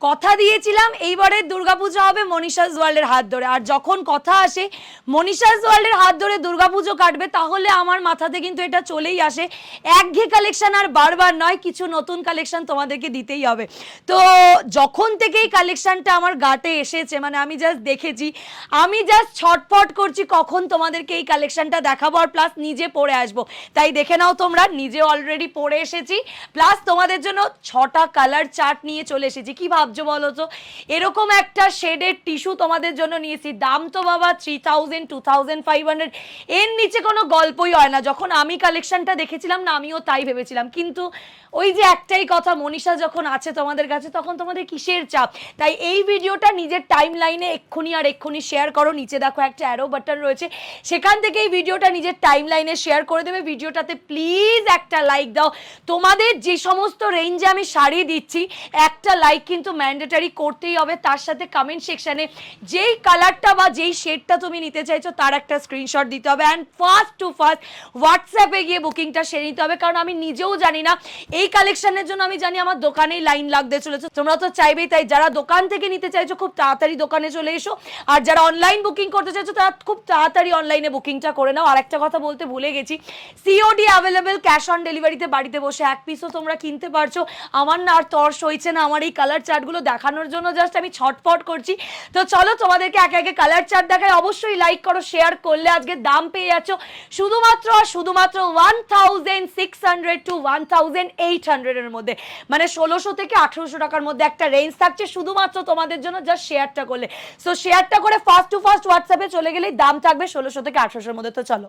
কথা দিয়েছিলাম এইবারের দুর্গাপুজো হবে মনীষাস ওয়ার্ল্ডের হাত ধরে, আর যখন কথা আসে মনীষাস ওয়ার্ল্ডের হাত ধরে দুর্গাপুজো কাটবে তাহলে আমার মাথাতে কিন্তু এটা চলেই আসে একঘেয়ে কালেকশন আর বারবার নয়, কিছু নতুন কালেকশন তোমাদেরকে দিতেই হবে। তো যখন থেকে এই কালেকশনটা আমার গাতে এসেছে, মানে আমি জাস্ট দেখেছি, আমি জাস্ট ছটফট করছি কখন তোমাদেরকে এই কালেকশনটা দেখাবো আর প্লাস নিজে পরে আসবো। তাই দেখে নাও, তোমরা নিজে অলরেডি পরে এসেছি, প্লাস তোমাদের জন্য 6টা কালার চার্ট নিয়ে চলে এসেছি। কি ভাবছো বলো তো, এরকম একটা শেডের টিস্যু তোমাদের জন্য নিয়েছি, দাম তো বাবা 3000 2500, এর নিচে কোনো গল্পই হয় না। যখন আমি কালেকশনটা দেখেছিলাম না, আমিও তাই ভেবেছিলাম, কিন্তু ওই যে একটাই কথা, মনীষা যখন আছে তোমাদের কাছে তখন তোমাদের কিসের চাপ। তাই এই ভিডিওটা নিজের টাইম লাইনে এক্ষুনি শেয়ার করো, নিচে দেখো একটা অ্যারো বাটন রয়েছে, সেখান থেকে এই ভিডিওটা নিজের টাইম লাইনে শেয়ার করে দেবে। ভিডিওটাতে প্লিজ একটা লাইক দাও। তোমাদের যে সমস্ত রেঞ্জে আমি শাড়ি দিচ্ছি একটা লাইক কিন্তু ম্যান্ডেটারি করতেই হবে, তার সাথে কমেন্ট সেকশনে যেই কালারটা বা যেই শেডটা তুমি নিতে চাইছো তার একটা স্ক্রিনশট দিতে হবে, অ্যান্ড ফার্স্ট টু ফার্স্ট হোয়াটসঅ্যাপে গিয়ে বুকিংটা সেরে নিতে হবে, কারণ আমি নিজেও জানি না এই কালেকশনের জন্য, আমি জানি আমার দোকানেই লাইন লাগতে চলেছে, তোমরা তো চাইবেই। তাই যারা দোকান থেকে নিতে চাইছো খুব তাড়াতাড়ি দোকানে চলে এসো, আর যারা অনলাইন বুকিং করতে চাইছো তারা খুব তাড়াতাড়ি অনলাইনে বুকিংটা করে নাও। আর একটা কথা বলতে ভুলে গেছি, সিওডি অ্যাভেলেবেল, ক্যাশ অন ডেলিভারিতে বাড়িতে বসে এক পিসও তোমরা কিনতে পারছো। আমার না আর তর্স হয়েছে না আমার এই কালার চার্টগুলো দেখানোর জন্য, জাস্ট আমি ছটফট করছি। তো চলো তোমাদেরকে একে একে কালার চার্ট দেখাই। অবশ্যই লাইক করো, শেয়ার করলে আজকে দাম পেয়ে যাচ্ছ শুধুমাত্র 1600 to 1800 এর মধ্যে, মানে 1600 থেকে 1800 টাকার মধ্যে একটা রেঞ্জ থাকছে শুধুমাত্র তোমাদের জন্য, জাস্ট শেয়ারটা করলে। সো শেয়ারটা করে ফার্স্ট টু ফার্স্ট হোয়াটসঅ্যাপে চলে গেলেই দাম থাকবে 1600 থেকে 1800 এর মধ্যে। তো চলো,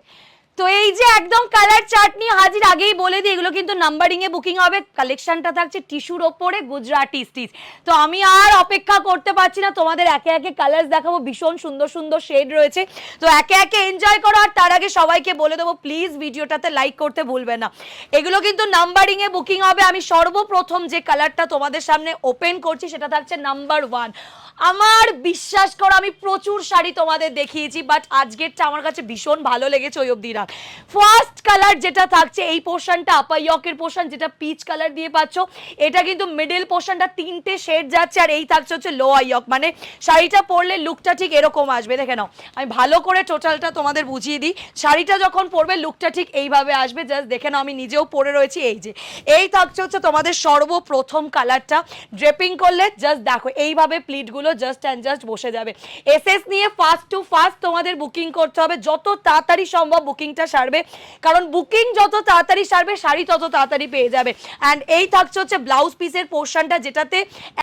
তো এই যে একদম কালার চার্ট নিয়ে হাজির। আগেই বলে দিই এগুলো কিন্তু নাম্বারিং এ বুকিং হবে, কালেকশনটা থাকছে টিস্যুর ওপরে গুজরাটি স্টিচ। তো আমি আর অপেক্ষা করতে পারছি না, তোমাদের একে একে কালার দেখাবো, ভীষণ সুন্দর সুন্দর শেড রয়েছে, তো একে একে এনজয় করো। আর তার আগে সবাইকে বলে দেবো প্লিজ ভিডিওটাতে লাইক করতে ভুলবে না। এগুলো কিন্তু নাম্বারিং এ বুকিং হবে। আমি সর্বপ্রথম যে কালারটা তোমাদের সামনে ওপেন করছি সেটা থাকছে নাম্বার 1। আমার বিশ্বাস করো আমি প্রচুর শাড়ি তোমাদের দেখিয়েছি, বাট আজকেরটা আমার কাছে ভীষণ ভালো লেগেছে ওই অবধি না। ফার্স্ট কালার যেটা থাকছে এই পোর্শনটা আপার ইয়কের পোর্শন, যেটা পিচ কালার দিয়ে পাচ্ছ, এটা কিন্তু মিডল পোর্শনটা 3টে শেড যাচ্ছে, আর এই থাকছে হচ্ছে লোয়ার ইয়ক, মানে শাড়িটা পরলে লুকটা ঠিক এরকম আসবে। দেখে নাও, আমি ভালো করে টোটালটা তোমাদের বুঝিয়ে দিই। শাড়িটা যখন পরবে লুকটা ঠিক এইভাবে আসবে, জাস্ট দেখে নাও, আমি নিজেও পরে রয়েছি। এই যে এই থাকছে হচ্ছে তোমাদের সর্বপ্রথম কালারটা, ড্রেপিং করলে জাস্ট দেখো এইভাবে প্লিটগুলো জাস্ট অ্যান্ড জাস্ট বসে যাবে। এসএস নিয়ে ফার্স্ট টু ফার্স্ট তোমাদের বুকিং করতে হবে, যত তাড়াতাড়ি সম্ভব বুকিংটা সারবে, কারণ বুকিং যত তাড়াতাড়ি সারবে শাড়ি তত তাড়াতাড়ি পেয়ে যাবে। অ্যান্ড এই থাকছে হচ্ছে ব্লাউজ পিসের পোর্শনটা, যেটাতে